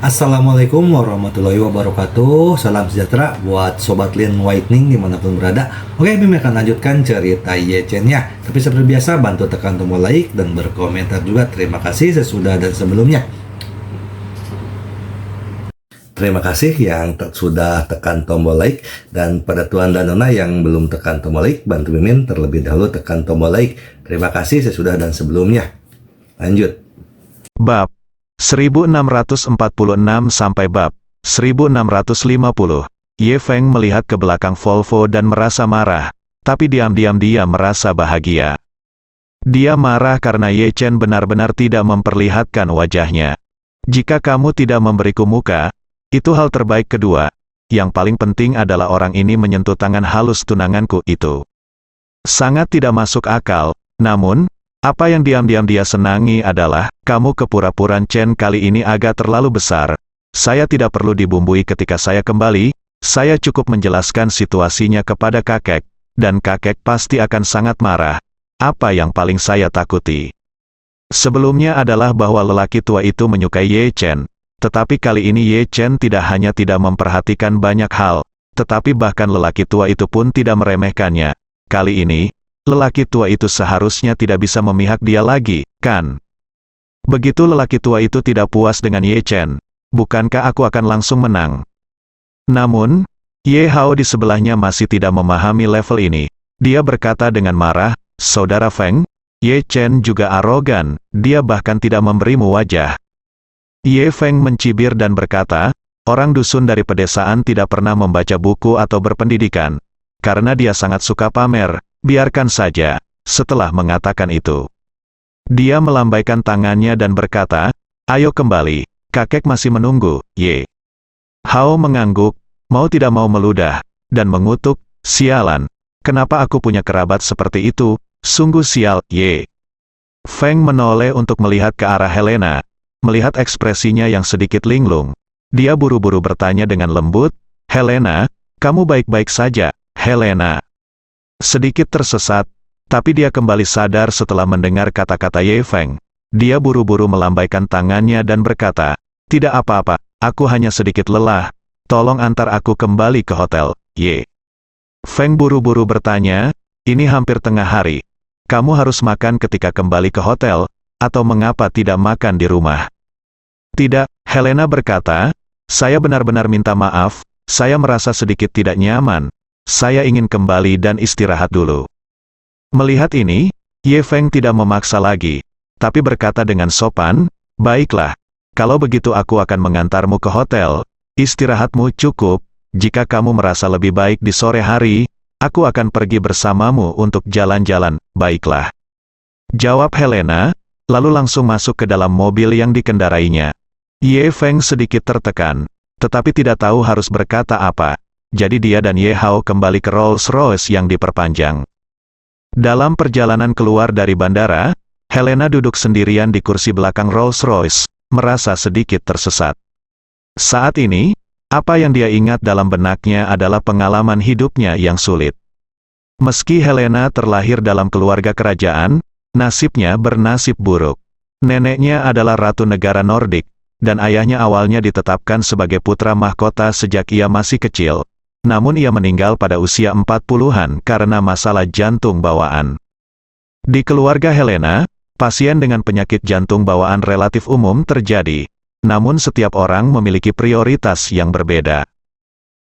Assalamualaikum warahmatullahi wabarakatuh. Salam sejahtera buat Sobat Lean Whitening dimanapun berada. Oke, Bim akan lanjutkan cerita Yechen-nya. Tapi seperti biasa, bantu tekan tombol like dan berkomentar juga. Terima kasih sesudah dan sebelumnya. Terima kasih yang sudah tekan tombol like. Dan pada Tuan dan Nona yang belum tekan tombol like, bantu Mimin terlebih dahulu tekan tombol like. Terima kasih sesudah dan sebelumnya. Lanjut. Bab 1646 sampai bab 1650. Ye Feng melihat ke belakang Volvo dan merasa marah, tapi diam-diam dia merasa bahagia. Dia marah karena Ye Chen benar-benar tidak memperlihatkan wajahnya. Jika kamu tidak memberiku muka, itu hal terbaik kedua. Yang paling penting adalah orang ini menyentuh tangan halus tunanganku itu. Sangat tidak masuk akal, namun apa yang diam-diam dia senangi adalah, kamu kepura-puraan Chen kali ini agak terlalu besar. Saya tidak perlu dibumbui ketika saya kembali, saya cukup menjelaskan situasinya kepada kakek, dan kakek pasti akan sangat marah. Apa yang paling saya takuti sebelumnya adalah bahwa lelaki tua itu menyukai Ye Chen. Tetapi kali ini Ye Chen tidak hanya tidak memperhatikan banyak hal, tetapi bahkan lelaki tua itu pun tidak meremehkannya. Kali ini, lelaki tua itu seharusnya tidak bisa memihak dia lagi, kan? Begitu lelaki tua itu tidak puas dengan Ye Chen, bukankah aku akan langsung menang? Namun, Ye Hao di sebelahnya masih tidak memahami level ini. Dia berkata dengan marah, "Saudara Feng, Ye Chen juga arogan, dia bahkan tidak memberimu wajah." Ye Feng mencibir dan berkata, orang dusun dari pedesaan tidak pernah membaca buku atau berpendidikan. Karena dia sangat suka pamer, biarkan saja. Setelah mengatakan itu, dia melambaikan tangannya dan berkata, ayo kembali, kakek masih menunggu, Ye. Hao mengangguk, mau tidak mau meludah, dan mengutuk, sialan, kenapa aku punya kerabat seperti itu, sungguh sial, Ye. Feng menoleh untuk melihat ke arah Helena, melihat ekspresinya yang sedikit linglung. Dia buru-buru bertanya dengan lembut, Helena, kamu baik-baik saja, Helena. Sedikit tersesat, tapi dia kembali sadar setelah mendengar kata-kata Ye Feng. Dia buru-buru melambaikan tangannya dan berkata, tidak apa-apa, aku hanya sedikit lelah, tolong antar aku kembali ke hotel, Ye. Feng buru-buru bertanya, ini hampir tengah hari. Kamu harus makan ketika kembali ke hotel, atau mengapa tidak makan di rumah? Tidak, Helena berkata, saya benar-benar minta maaf, saya merasa sedikit tidak nyaman. Saya ingin kembali dan istirahat dulu. Melihat ini, Ye Feng tidak memaksa lagi, tapi berkata dengan sopan, baiklah, kalau begitu aku akan mengantarmu ke hotel, istirahatmu cukup, jika kamu merasa lebih baik di sore hari, aku akan pergi bersamamu untuk jalan-jalan, baiklah. Jawab Helena, lalu langsung masuk ke dalam mobil yang dikendarainya. Ye Feng sedikit tertekan, tetapi tidak tahu harus berkata apa. Jadi dia dan Ye Hao kembali ke Rolls-Royce yang diperpanjang. Dalam perjalanan keluar dari bandara, Helena duduk sendirian di kursi belakang Rolls-Royce, merasa sedikit tersesat. Saat ini, apa yang dia ingat dalam benaknya adalah pengalaman hidupnya yang sulit. Meski Helena terlahir dalam keluarga kerajaan, nasibnya bernasib buruk. Neneknya adalah ratu negara Nordik, dan ayahnya awalnya ditetapkan sebagai putra mahkota sejak ia masih kecil. Namun ia meninggal pada usia 40-an karena masalah jantung bawaan. Di keluarga Helena, pasien dengan penyakit jantung bawaan relatif umum terjadi. Namun setiap orang memiliki prioritas yang berbeda.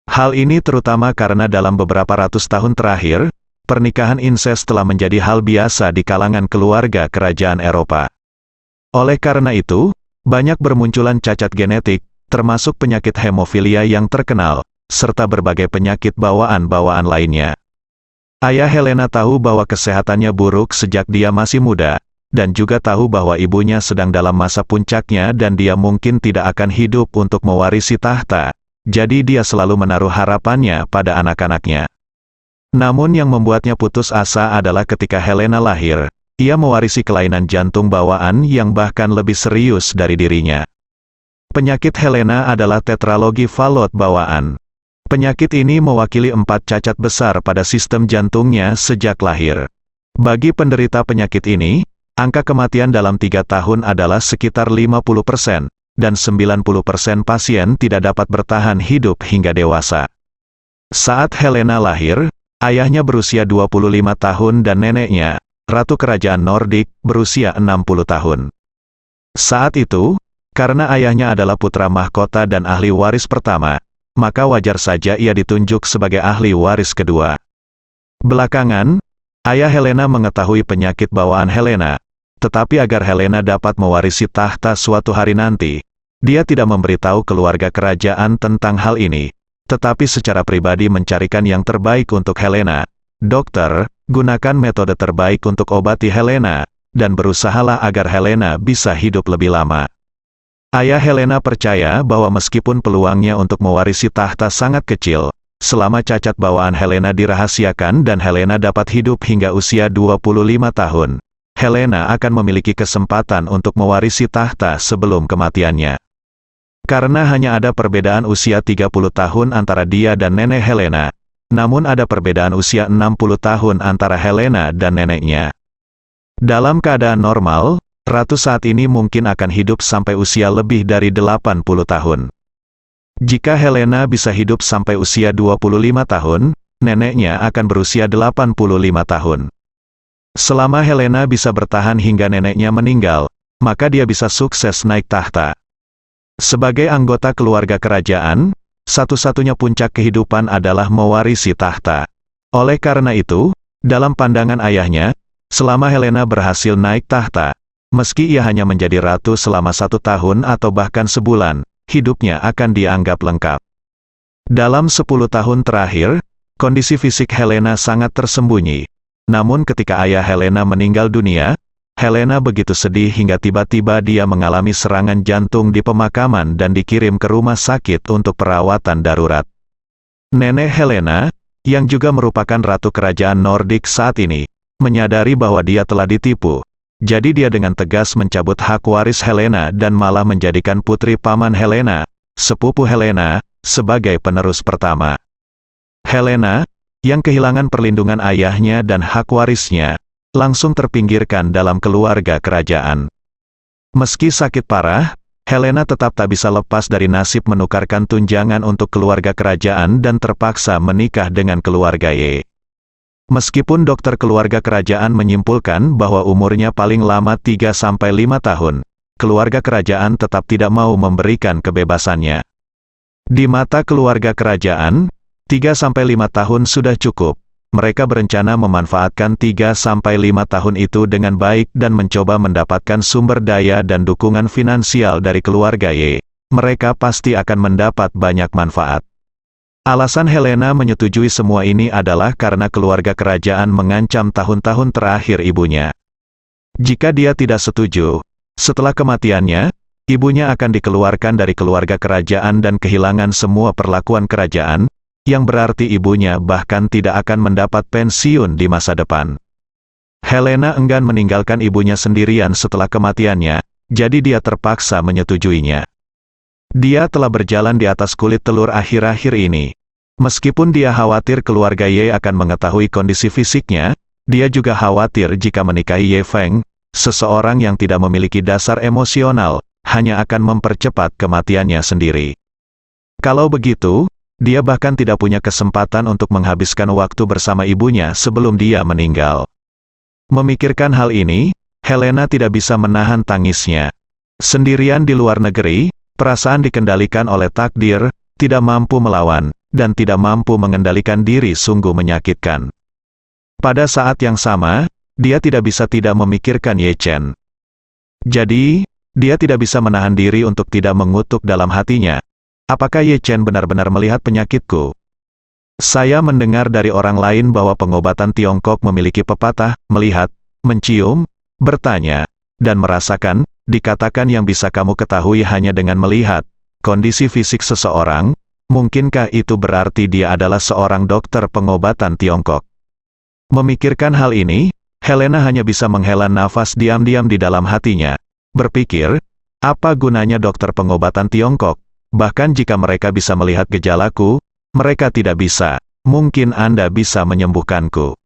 Hal ini terutama karena dalam beberapa ratus tahun terakhir, pernikahan inses telah menjadi hal biasa di kalangan keluarga kerajaan Eropa. Oleh karena itu, banyak bermunculan cacat genetik, termasuk penyakit hemofilia yang terkenal, serta berbagai penyakit bawaan-bawaan lainnya. Ayah Helena tahu bahwa kesehatannya buruk sejak dia masih muda, dan juga tahu bahwa ibunya sedang dalam masa puncaknya dan dia mungkin tidak akan hidup untuk mewarisi tahta, jadi dia selalu menaruh harapannya pada anak-anaknya. Namun yang membuatnya putus asa adalah ketika Helena lahir, ia mewarisi kelainan jantung bawaan yang bahkan lebih serius dari dirinya. Penyakit Helena adalah tetralogi Fallot bawaan. Penyakit ini mewakili 4 cacat besar pada sistem jantungnya sejak lahir. Bagi penderita penyakit ini, angka kematian dalam 3 tahun adalah sekitar 50%, dan 90% pasien tidak dapat bertahan hidup hingga dewasa. Saat Helena lahir, ayahnya berusia 25 tahun dan neneknya, Ratu Kerajaan Nordik, berusia 60 tahun. Saat itu, karena ayahnya adalah putra mahkota dan ahli waris pertama, maka wajar saja ia ditunjuk sebagai ahli waris kedua. Belakangan, ayah Helena mengetahui penyakit bawaan Helena, tetapi agar Helena dapat mewarisi tahta suatu hari nanti, dia tidak memberitahu keluarga kerajaan tentang hal ini, tetapi secara pribadi mencarikan yang terbaik untuk Helena. Dokter, gunakan metode terbaik untuk obati Helena, dan berusahalah agar Helena bisa hidup lebih lama. Ayah Helena percaya bahwa meskipun peluangnya untuk mewarisi tahta sangat kecil, selama cacat bawaan Helena dirahasiakan dan Helena dapat hidup hingga usia 25 tahun, Helena akan memiliki kesempatan untuk mewarisi tahta sebelum kematiannya. Karena hanya ada perbedaan usia 30 tahun antara dia dan nenek Helena, namun ada perbedaan usia 60 tahun antara Helena dan neneknya. Dalam keadaan normal, Ratu saat ini mungkin akan hidup sampai usia lebih dari 80 tahun. Jika Helena bisa hidup sampai usia 25 tahun, neneknya akan berusia 85 tahun. Selama Helena bisa bertahan hingga neneknya meninggal, maka dia bisa sukses naik tahta. Sebagai anggota keluarga kerajaan, satu-satunya puncak kehidupan adalah mewarisi tahta. Oleh karena itu, dalam pandangan ayahnya, selama Helena berhasil naik tahta, meski ia hanya menjadi ratu selama 1 tahun atau bahkan sebulan, hidupnya akan dianggap lengkap. Dalam 10 tahun terakhir, kondisi fisik Helena sangat tersembunyi. Namun ketika ayah Helena meninggal dunia, Helena begitu sedih hingga tiba-tiba dia mengalami serangan jantung di pemakaman dan dikirim ke rumah sakit untuk perawatan darurat. Nenek Helena, yang juga merupakan ratu kerajaan Nordik saat ini, menyadari bahwa dia telah ditipu. Jadi dia dengan tegas mencabut hak waris Helena dan malah menjadikan putri paman Helena, sepupu Helena, sebagai penerus pertama. Helena, yang kehilangan perlindungan ayahnya dan hak warisnya, langsung terpinggirkan dalam keluarga kerajaan. Meski sakit parah, Helena tetap tak bisa lepas dari nasib menukarkan tunjangan untuk keluarga kerajaan dan terpaksa menikah dengan keluarga Ye. Meskipun dokter keluarga kerajaan menyimpulkan bahwa umurnya paling lama 3-5 tahun, keluarga kerajaan tetap tidak mau memberikan kebebasannya. Di mata keluarga kerajaan, 3-5 tahun sudah cukup. Mereka berencana memanfaatkan 3-5 tahun itu dengan baik dan mencoba mendapatkan sumber daya dan dukungan finansial dari keluarga Ye. Mereka pasti akan mendapat banyak manfaat. Alasan Helena menyetujui semua ini adalah karena keluarga kerajaan mengancam tahun-tahun terakhir ibunya. Jika dia tidak setuju, setelah kematiannya, ibunya akan dikeluarkan dari keluarga kerajaan dan kehilangan semua perlakuan kerajaan, yang berarti ibunya bahkan tidak akan mendapat pensiun di masa depan. Helena enggan meninggalkan ibunya sendirian setelah kematiannya, jadi dia terpaksa menyetujuinya. Dia telah berjalan di atas kulit telur akhir-akhir ini. Meskipun dia khawatir keluarga Ye akan mengetahui kondisi fisiknya, dia juga khawatir jika menikahi Ye Feng, seseorang yang tidak memiliki dasar emosional, hanya akan mempercepat kematiannya sendiri. Kalau begitu, dia bahkan tidak punya kesempatan untuk menghabiskan waktu bersama ibunya sebelum dia meninggal. Memikirkan hal ini, Helena tidak bisa menahan tangisnya. Sendirian di luar negeri, perasaan dikendalikan oleh takdir, tidak mampu melawan, dan tidak mampu mengendalikan diri sungguh menyakitkan. Pada saat yang sama, dia tidak bisa tidak memikirkan Ye Chen. Jadi, dia tidak bisa menahan diri untuk tidak mengutuk dalam hatinya. Apakah Ye Chen benar-benar melihat penyakitku? Saya mendengar dari orang lain bahwa pengobatan Tiongkok memiliki pepatah, melihat, mencium, bertanya, dan merasakan. Dikatakan yang bisa kamu ketahui hanya dengan melihat kondisi fisik seseorang, mungkinkah itu berarti dia adalah seorang dokter pengobatan Tiongkok? Memikirkan hal ini, Helena hanya bisa menghela nafas diam-diam di dalam hatinya. Berpikir, apa gunanya dokter pengobatan Tiongkok? Bahkan jika mereka bisa melihat gejalaku, mereka tidak bisa. Mungkin Anda bisa menyembuhkanku.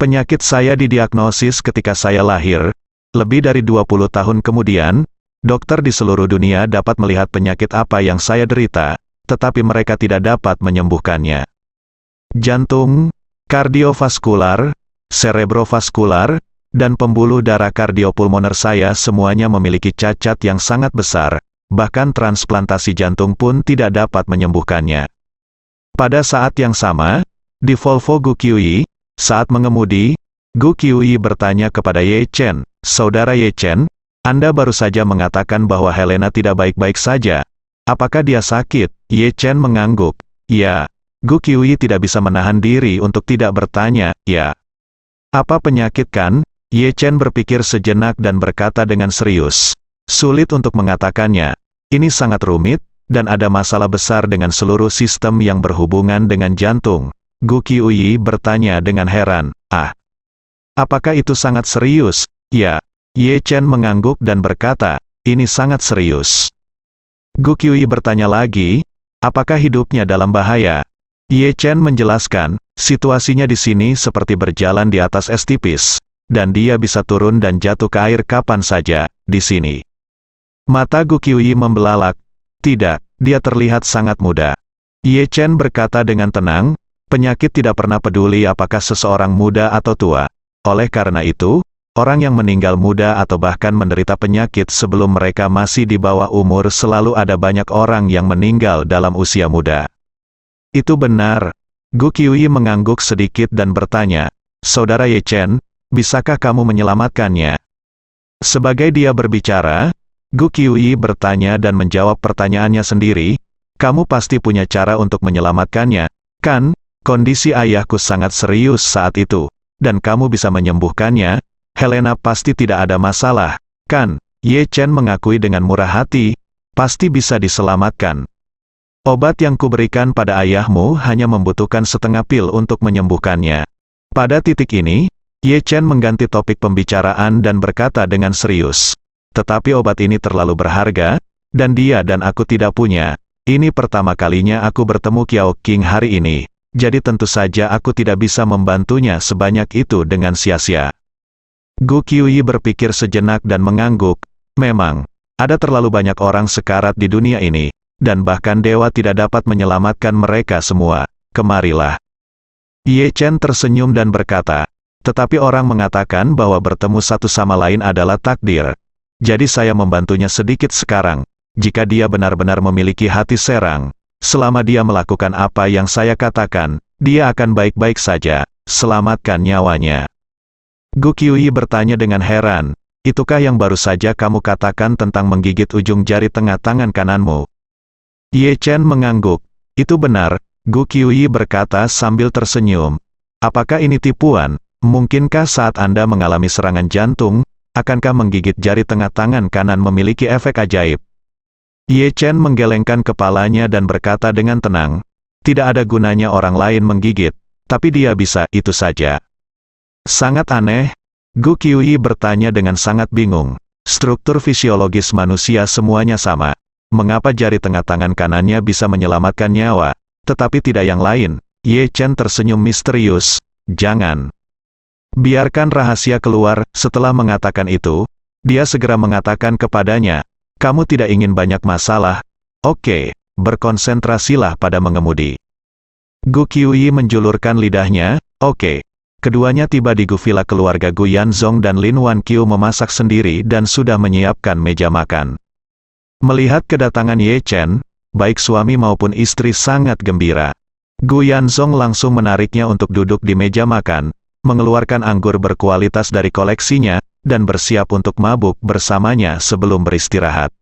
Penyakit saya didiagnosis ketika saya lahir. Lebih dari 20 tahun kemudian, Dokter di seluruh dunia dapat melihat penyakit apa yang saya derita, tetapi mereka tidak dapat menyembuhkannya. Jantung, kardiovaskular, cerebrovaskular, dan pembuluh darah kardiopulmoner saya semuanya memiliki cacat yang sangat besar, bahkan transplantasi jantung pun tidak dapat menyembuhkannya. Pada saat yang sama, di Volvo Gu Qiuyi, saat mengemudi, Gu Qiuyi bertanya kepada Ye Chen, "Saudara Ye Chen, Anda baru saja mengatakan bahwa Helena tidak baik-baik saja. Apakah dia sakit?" Ye Chen mengangguk. "Ya." Gu Qiuyi tidak bisa menahan diri untuk tidak bertanya, "Ya." "Apa penyakit kan?" Ye Chen berpikir sejenak dan berkata dengan serius. "Sulit untuk mengatakannya. Ini sangat rumit, dan ada masalah besar dengan seluruh sistem yang berhubungan dengan jantung." Gu Qiuyi bertanya dengan heran, "Ah, apakah itu sangat serius?" "Ya." Ye Chen mengangguk dan berkata, "Ini sangat serius." Gu Qiuyi bertanya lagi, "Apakah hidupnya dalam bahaya?" Ye Chen menjelaskan, "Situasinya di sini seperti berjalan di atas es tipis, dan dia bisa turun dan jatuh ke air kapan saja, di sini." Mata Gu Qiuyi membelalak. "Tidak, dia terlihat sangat muda." Ye Chen berkata dengan tenang, "Penyakit tidak pernah peduli apakah seseorang muda atau tua. Oleh karena itu, orang yang meninggal muda atau bahkan menderita penyakit sebelum mereka masih di bawah umur selalu ada banyak orang yang meninggal dalam usia muda." "Itu benar." Gu Qiuyi mengangguk sedikit dan bertanya, "Saudara Ye Chen, bisakah kamu menyelamatkannya?" Sebagai dia berbicara, Gu Qiuyi bertanya dan menjawab pertanyaannya sendiri, "Kamu pasti punya cara untuk menyelamatkannya, kan? Kondisi ayahku sangat serius saat itu, dan kamu bisa menyembuhkannya. Helena pasti tidak ada masalah, kan?" Ye Chen mengakui dengan murah hati, "Pasti bisa diselamatkan. Obat yang kuberikan pada ayahmu hanya membutuhkan setengah pil untuk menyembuhkannya." Pada titik ini, Ye Chen mengganti topik pembicaraan dan berkata dengan serius, "Tetapi obat ini terlalu berharga, dan dia dan aku tidak punya. Ini pertama kalinya aku bertemu Qiao Qing hari ini, jadi tentu saja aku tidak bisa membantunya sebanyak itu dengan sia-sia." Gu Qiuyi berpikir sejenak dan mengangguk, "Memang, ada terlalu banyak orang sekarat di dunia ini, dan bahkan dewa tidak dapat menyelamatkan mereka semua. Kemarilah." Ye Chen tersenyum dan berkata, "Tetapi orang mengatakan bahwa bertemu satu sama lain adalah takdir. Jadi saya membantunya sedikit sekarang. Jika dia benar-benar memiliki hati serang, selama dia melakukan apa yang saya katakan, dia akan baik-baik saja. Selamatkan nyawanya." Gu Qiuyi bertanya dengan heran, "Itukah yang baru saja kamu katakan tentang menggigit ujung jari tengah tangan kananmu?" Ye Chen mengangguk. "Itu benar," Gu Qiuyi berkata sambil tersenyum. "Apakah ini tipuan? Mungkinkah saat Anda mengalami serangan jantung, akankah menggigit jari tengah tangan kanan memiliki efek ajaib?" Ye Chen menggelengkan kepalanya dan berkata dengan tenang, "Tidak ada gunanya orang lain menggigit, tapi dia bisa, itu saja." "Sangat aneh." Gu Qiuyi bertanya dengan sangat bingung. "Struktur fisiologis manusia semuanya sama. Mengapa jari tengah tangan kanannya bisa menyelamatkan nyawa, tetapi tidak yang lain?" Ye Chen tersenyum misterius. "Jangan biarkan rahasia keluar." Setelah mengatakan itu, dia segera mengatakan kepadanya, "Kamu tidak ingin banyak masalah? Oke, berkonsentrasilah pada mengemudi." Gu Qiuyi menjulurkan lidahnya, "Oke." Keduanya tiba di villa keluarga Gu Yanzong dan Lin Wanqiu memasak sendiri dan sudah menyiapkan meja makan. Melihat kedatangan Ye Chen, baik suami maupun istri sangat gembira. Gu Yanzong langsung menariknya untuk duduk di meja makan, mengeluarkan anggur berkualitas dari koleksinya, dan bersiap untuk mabuk bersamanya sebelum beristirahat.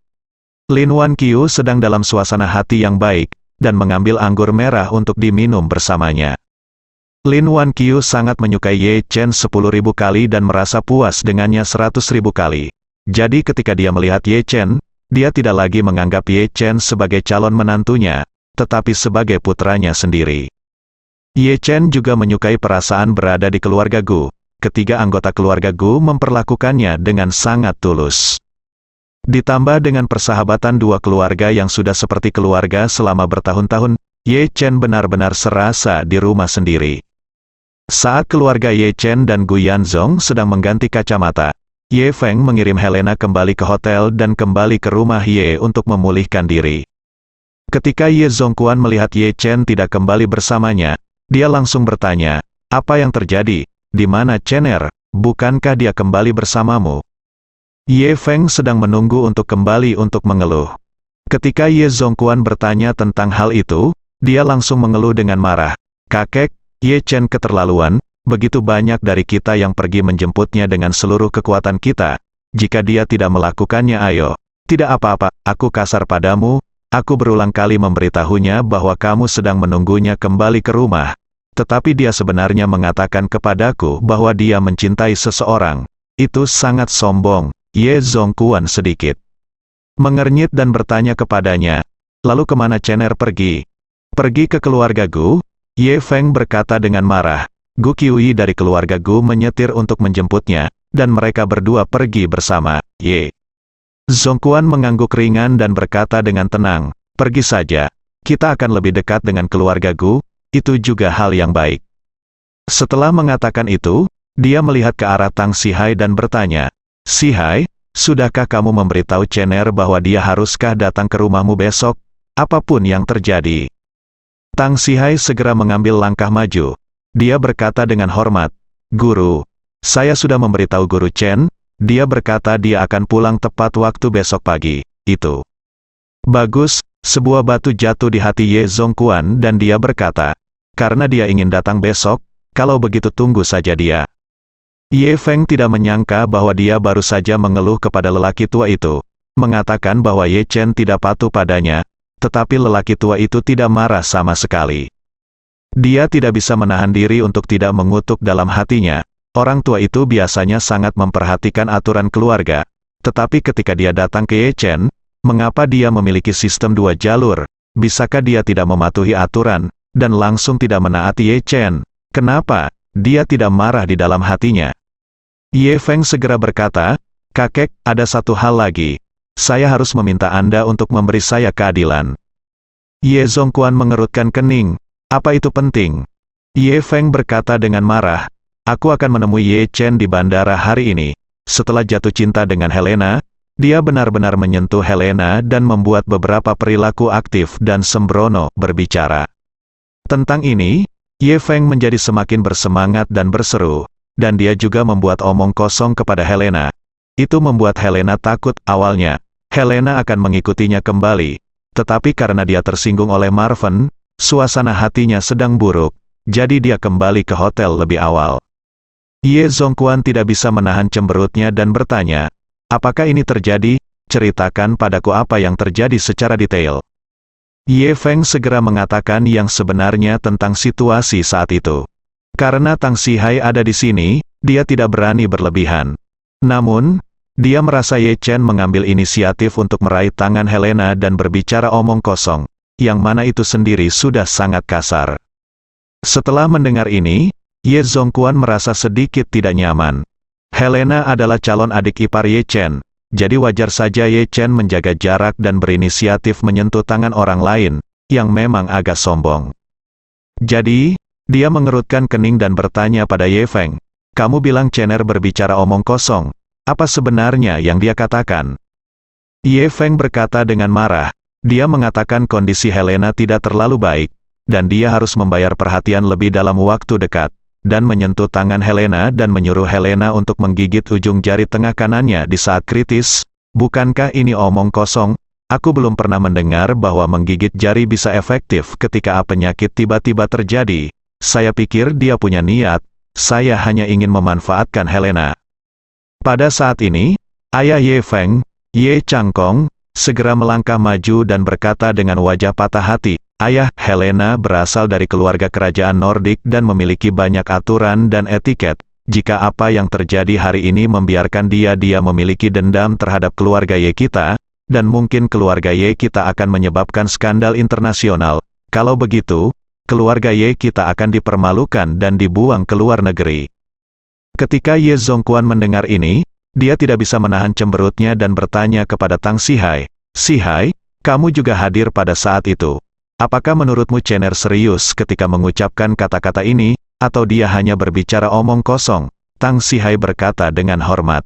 Lin Wanqiu sedang dalam suasana hati yang baik, dan mengambil anggur merah untuk diminum bersamanya. Lin Wanqiu sangat menyukai Ye Chen 10.000 kali dan merasa puas dengannya 100.000 kali. Jadi ketika dia melihat Ye Chen, dia tidak lagi menganggap Ye Chen sebagai calon menantunya, tetapi sebagai putranya sendiri. Ye Chen juga menyukai perasaan berada di keluarga Gu. Ketiga anggota keluarga Gu memperlakukannya dengan sangat tulus. Ditambah dengan persahabatan dua keluarga yang sudah seperti keluarga selama bertahun-tahun, Ye Chen benar-benar serasa di rumah sendiri. Saat keluarga Ye Chen dan Gu Yanzong sedang mengganti kacamata, Ye Feng mengirim Helena kembali ke hotel dan kembali ke rumah Ye untuk memulihkan diri. Ketika Ye Zongquan melihat Ye Chen tidak kembali bersamanya, dia langsung bertanya, "Apa yang terjadi? Di mana Chener? Bukankah dia kembali bersamamu?" Ye Feng sedang menunggu untuk kembali untuk mengeluh. Ketika Ye Zongquan bertanya tentang hal itu, dia langsung mengeluh dengan marah. "Kakek, Ye Chen keterlaluan, begitu banyak dari kita yang pergi menjemputnya dengan seluruh kekuatan kita. Jika dia tidak melakukannya, ayo. Tidak apa-apa, aku kasar padamu, aku berulang kali memberitahunya bahwa kamu sedang menunggunya kembali ke rumah. Tetapi dia sebenarnya mengatakan kepadaku bahwa dia mencintai seseorang. Itu sangat sombong." Ye Zongquan sedikit mengernyit dan bertanya kepadanya, "Lalu kemana Chener pergi?" "Pergi ke keluarga Gu?" Ye Feng berkata dengan marah. Gu Qiuyi dari keluarga Gu menyetir untuk menjemputnya, dan mereka berdua pergi bersama. Ye Zongquan mengangguk ringan dan berkata dengan tenang, "Pergi saja. Kita akan lebih dekat dengan keluarga Gu, itu juga hal yang baik." Setelah mengatakan itu, dia melihat ke arah Tang Sihai dan bertanya, "Sihai, sudahkah kamu memberitahu Chener bahwa dia haruskah datang ke rumahmu besok, apapun yang terjadi?" Tang Sihai segera mengambil langkah maju. Dia berkata dengan hormat, "Guru, saya sudah memberitahu Guru Chen, dia berkata dia akan pulang tepat waktu besok pagi." "Itu bagus." Sebuah batu jatuh di hati Ye Zongquan dan dia berkata, "Karena dia ingin datang besok, kalau begitu tunggu saja dia." Ye Feng tidak menyangka bahwa dia baru saja mengeluh kepada lelaki tua itu, mengatakan bahwa Ye Chen tidak patuh padanya, tetapi lelaki tua itu tidak marah sama sekali. Dia tidak bisa menahan diri untuk tidak mengutuk dalam hatinya. Orang tua itu biasanya sangat memperhatikan aturan keluarga, tetapi ketika dia datang ke Ye Chen, mengapa dia memiliki sistem 2 jalur? Bisakah dia tidak mematuhi aturan, dan langsung tidak menaati Ye Chen? Kenapa dia tidak marah di dalam hatinya? Ye Feng segera berkata, "Kakek, ada satu hal lagi. Saya harus meminta Anda untuk memberi saya keadilan." Ye Zongquan mengerutkan kening. "Apa itu penting?" Ye Feng berkata dengan marah, "Aku akan menemui Ye Chen di bandara hari ini." Setelah jatuh cinta dengan Helena, dia benar-benar menyentuh Helena dan membuat beberapa perilaku aktif dan sembrono berbicara. Tentang ini, Ye Feng menjadi semakin bersemangat dan berseru, dan dia juga membuat omong kosong kepada Helena. Itu membuat Helena takut awalnya. Helena akan mengikutinya kembali, tetapi karena dia tersinggung oleh Marvin, suasana hatinya sedang buruk, jadi dia kembali ke hotel lebih awal. Ye Zongquan tidak bisa menahan cemberutnya dan bertanya, "Apakah ini terjadi? Ceritakan padaku apa yang terjadi secara detail." Ye Feng segera mengatakan yang sebenarnya tentang situasi saat itu. Karena Tang Sihai ada di sini, dia tidak berani berlebihan. Namun, dia merasa Ye Chen mengambil inisiatif untuk meraih tangan Helena dan berbicara omong kosong, yang mana itu sendiri sudah sangat kasar. Setelah mendengar ini, Ye Zongquan merasa sedikit tidak nyaman. Helena adalah calon adik ipar Ye Chen. Jadi wajar saja Ye Chen menjaga jarak dan berinisiatif menyentuh tangan orang lain, yang memang agak sombong. Jadi, dia mengerutkan kening dan bertanya pada Ye Feng, "Kamu bilang Chener berbicara omong kosong, apa sebenarnya yang dia katakan?" Ye Feng berkata dengan marah, dia mengatakan kondisi Helena tidak terlalu baik, dan dia harus membayar perhatian lebih dalam waktu dekat, dan menyentuh tangan Helena dan menyuruh Helena untuk menggigit ujung jari tengah kanannya di saat kritis. "Bukankah ini omong kosong? Aku belum pernah mendengar bahwa menggigit jari bisa efektif ketika penyakit tiba-tiba terjadi. Saya pikir dia punya niat, saya hanya ingin memanfaatkan Helena." Pada saat ini, ayah Ye Feng, Ye Changkong, segera melangkah maju dan berkata dengan wajah patah hati, "Ayah, Helena berasal dari keluarga kerajaan Nordik dan memiliki banyak aturan dan etiket. Jika apa yang terjadi hari ini membiarkan dia memiliki dendam terhadap keluarga Ye kita, dan mungkin keluarga Ye kita akan menyebabkan skandal internasional. Kalau begitu, keluarga Ye kita akan dipermalukan dan dibuang ke luar negeri." Ketika Ye Zongquan mendengar ini, dia tidak bisa menahan cemberutnya dan bertanya kepada Tang Sihai, "Sihai, kamu juga hadir pada saat itu. Apakah menurutmu Chener serius ketika mengucapkan kata-kata ini, atau dia hanya berbicara omong kosong?" Tang Sihai berkata dengan hormat,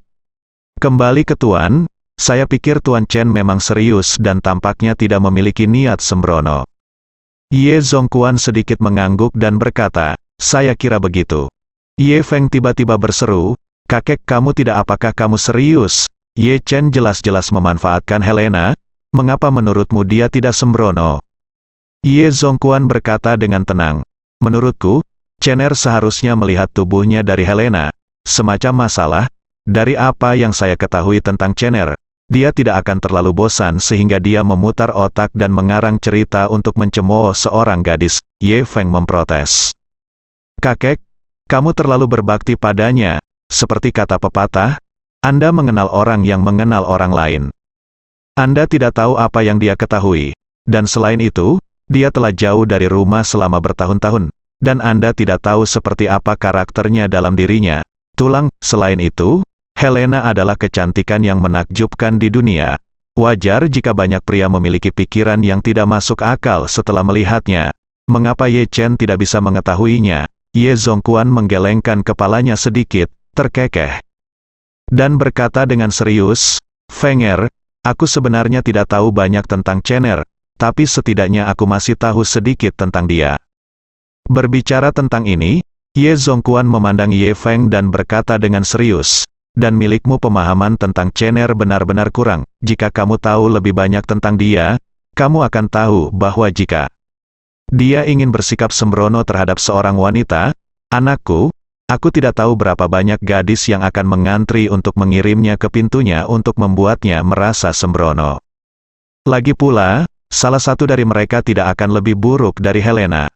Kembali ke Tuan, saya pikir Tuan Chen memang serius dan tampaknya tidak memiliki niat sembrono. Ye Zongquan sedikit mengangguk dan berkata, saya kira begitu. Ye Feng tiba-tiba berseru, kakek kamu tidak apakah kamu serius? Ye Chen jelas-jelas memanfaatkan Helena, mengapa menurutmu dia tidak sembrono? Ye Zongquan berkata dengan tenang, menurutku, Chener seharusnya melihat tubuhnya dari Helena, semacam masalah, dari apa yang saya ketahui tentang Chener, dia tidak akan terlalu bosan sehingga dia memutar otak dan mengarang cerita untuk mencemooh seorang gadis, Ye Feng memprotes. Kakek, kamu terlalu berbakti padanya, seperti kata pepatah, Anda mengenal orang yang mengenal orang lain. Anda tidak tahu apa yang dia ketahui, dan selain itu, dia telah jauh dari rumah selama bertahun-tahun, dan Anda tidak tahu seperti apa karakternya dalam dirinya. Selain itu, Helena adalah kecantikan yang menakjubkan di dunia. Wajar jika banyak pria memiliki pikiran yang tidak masuk akal setelah melihatnya. Mengapa Ye Chen tidak bisa mengetahuinya? Ye Zongquan menggelengkan kepalanya sedikit, terkekeh. Dan berkata dengan serius, Fenger, aku sebenarnya tidak tahu banyak tentang Chener, tapi setidaknya aku masih tahu sedikit tentang dia. Berbicara tentang ini, Ye Zongquan memandang Ye Feng dan berkata dengan serius, dan milikmu pemahaman tentang Chener benar-benar kurang. Jika kamu tahu lebih banyak tentang dia, kamu akan tahu bahwa jika dia ingin bersikap sembrono terhadap seorang wanita, anakku, aku tidak tahu berapa banyak gadis yang akan mengantri untuk mengirimnya ke pintunya untuk membuatnya merasa sembrono. Lagi pula, salah satu dari mereka tidak akan lebih buruk dari Helena.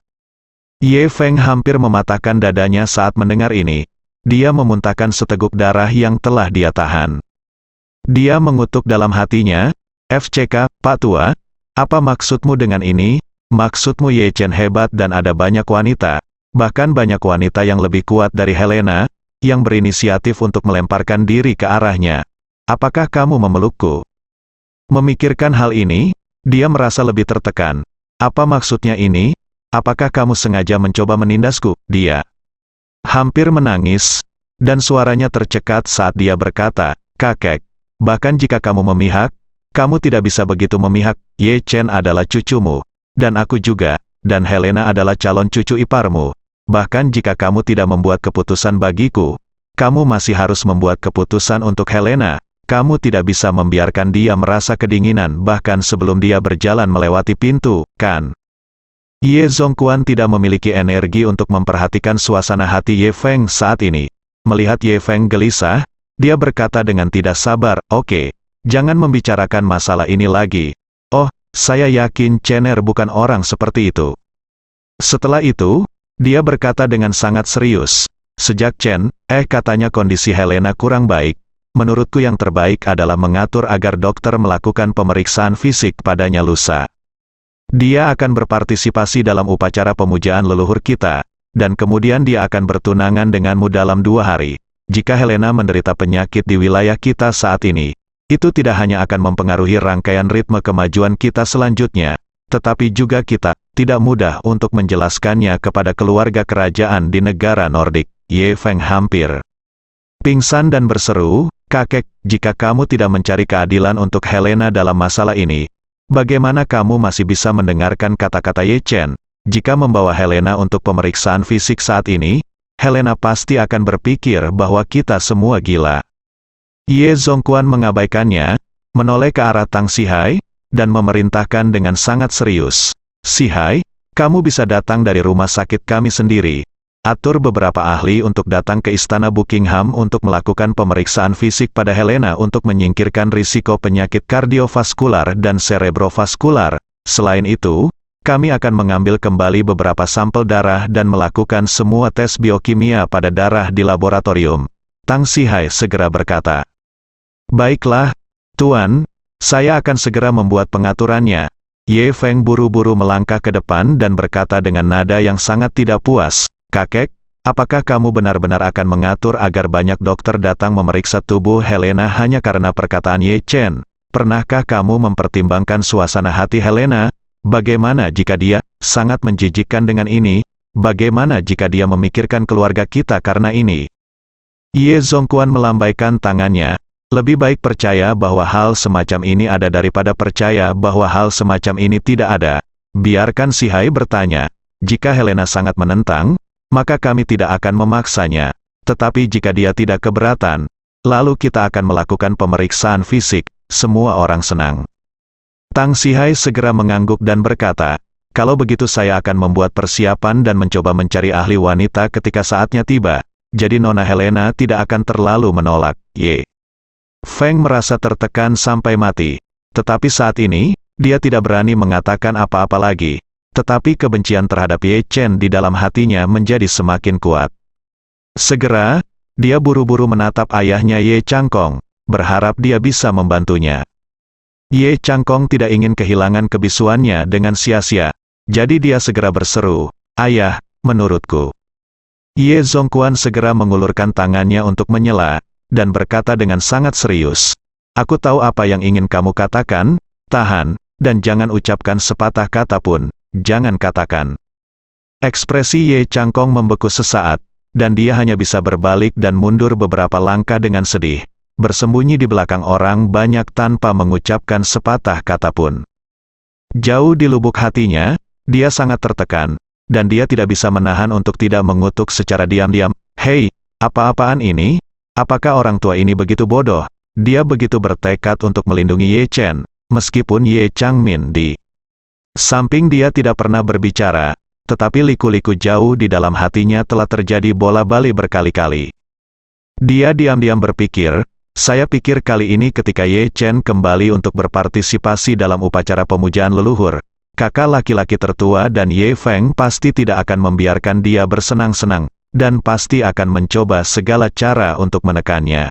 Ye Feng hampir mematahkan dadanya saat mendengar ini. Dia memuntahkan seteguk darah yang telah dia tahan. Dia mengutuk dalam hatinya, FCK, Pak Tua, apa maksudmu dengan ini? Maksudmu Ye Chen hebat dan ada banyak wanita, bahkan banyak wanita yang lebih kuat dari Helena, yang berinisiatif untuk melemparkan diri ke arahnya. Apakah kamu memelukku? Memikirkan hal ini, dia merasa lebih tertekan. Apa maksudnya ini? Apakah kamu sengaja mencoba menindasku? Dia hampir menangis, dan suaranya tercekat saat dia berkata, kakek, bahkan jika kamu memihak, kamu tidak bisa begitu memihak. Ye Chen adalah cucumu, dan aku juga, dan Helena adalah calon cucu iparmu. Bahkan jika kamu tidak membuat keputusan bagiku, kamu masih harus membuat keputusan untuk Helena. Kamu tidak bisa membiarkan dia merasa kedinginan bahkan sebelum dia berjalan melewati pintu, kan? Ye Zongquan tidak memiliki energi untuk memperhatikan suasana hati Ye Feng saat ini. Melihat Ye Feng gelisah, dia berkata dengan tidak sabar, oke, jangan membicarakan masalah ini lagi. Oh, saya yakin Chener bukan orang seperti itu. Setelah itu, dia berkata dengan sangat serius, sejak katanya kondisi Helena kurang baik, menurutku yang terbaik adalah mengatur agar dokter melakukan pemeriksaan fisik padanya lusa. Dia akan berpartisipasi dalam upacara pemujaan leluhur kita, dan kemudian dia akan bertunangan denganmu dalam 2 hari. Jika Helena menderita penyakit di wilayah kita saat ini, itu tidak hanya akan mempengaruhi rangkaian ritme kemajuan kita selanjutnya, tetapi juga kita tidak mudah untuk menjelaskannya kepada keluarga kerajaan di negara Nordik. Ye Feng hampir pingsan dan berseru, kakek, jika kamu tidak mencari keadilan untuk Helena dalam masalah ini, bagaimana kamu masih bisa mendengarkan kata-kata Ye Chen? Jika membawa Helena untuk pemeriksaan fisik saat ini, Helena pasti akan berpikir bahwa kita semua gila. Ye Zongquan mengabaikannya, menoleh ke arah Tang Sihai, dan memerintahkan dengan sangat serius. Sihai, kamu bisa datang dari rumah sakit kami sendiri. Atur beberapa ahli untuk datang ke istana Buckingham untuk melakukan pemeriksaan fisik pada Helena untuk menyingkirkan risiko penyakit kardiovaskular dan cerebrovaskular. Selain itu, kami akan mengambil kembali beberapa sampel darah dan melakukan semua tes biokimia pada darah di laboratorium. Tang Sihai segera berkata, baiklah, Tuan, saya akan segera membuat pengaturannya. Ye Feng buru-buru melangkah ke depan dan berkata dengan nada yang sangat tidak puas, kakek, apakah kamu benar-benar akan mengatur agar banyak dokter datang memeriksa tubuh Helena hanya karena perkataan Ye Chen? Pernahkah kamu mempertimbangkan suasana hati Helena? Bagaimana jika dia sangat menjijikkan dengan ini? Bagaimana jika dia memikirkan keluarga kita karena ini? Ye Zongquan melambaikan tangannya, Lebih baik percaya bahwa hal semacam ini ada daripada percaya bahwa hal semacam ini tidak ada. Biarkan si Hai bertanya. Jika Helena sangat menentang, maka kami tidak akan memaksanya. Tetapi jika dia tidak keberatan, lalu kita akan melakukan pemeriksaan fisik. Semua orang senang. Tang Sihai segera mengangguk dan berkata, kalau begitu saya akan membuat persiapan dan mencoba mencari ahli wanita ketika saatnya tiba. Jadi Nona Helena tidak akan terlalu menolak. Ye. Feng merasa tertekan sampai mati. Tetapi saat ini, dia tidak berani mengatakan apa-apa lagi. Tetapi kebencian terhadap Ye Chen di dalam hatinya menjadi semakin kuat. Segera, dia buru-buru menatap ayahnya Ye Changkong, berharap dia bisa membantunya. Ye Changkong tidak ingin kehilangan kebisuannya dengan sia-sia. Jadi dia segera berseru, "Ayah, menurutku." Ye Zongquan segera mengulurkan tangannya untuk menyela, dan berkata dengan sangat serius, "Aku tahu apa yang ingin kamu katakan, tahan, dan jangan ucapkan sepatah kata pun, jangan katakan." Ekspresi Ye Changkong membeku sesaat, dan dia hanya bisa berbalik dan mundur beberapa langkah dengan sedih, bersembunyi di belakang orang banyak tanpa mengucapkan sepatah kata pun. Jauh di lubuk hatinya, dia sangat tertekan, dan dia tidak bisa menahan untuk tidak mengutuk secara diam-diam, "Hei, apa-apaan ini? Apakah orang tua ini begitu bodoh?" Dia begitu bertekad untuk melindungi Ye Chen, meskipun Ye Changmin di samping dia tidak pernah berbicara, tetapi liku-liku jauh di dalam hatinya telah terjadi bola-balik berkali-kali. Dia diam-diam berpikir, saya pikir kali ini ketika Ye Chen kembali untuk berpartisipasi dalam upacara pemujaan leluhur, kakak laki-laki tertua dan Ye Feng pasti tidak akan membiarkan dia bersenang-senang, dan pasti akan mencoba segala cara untuk menekannya.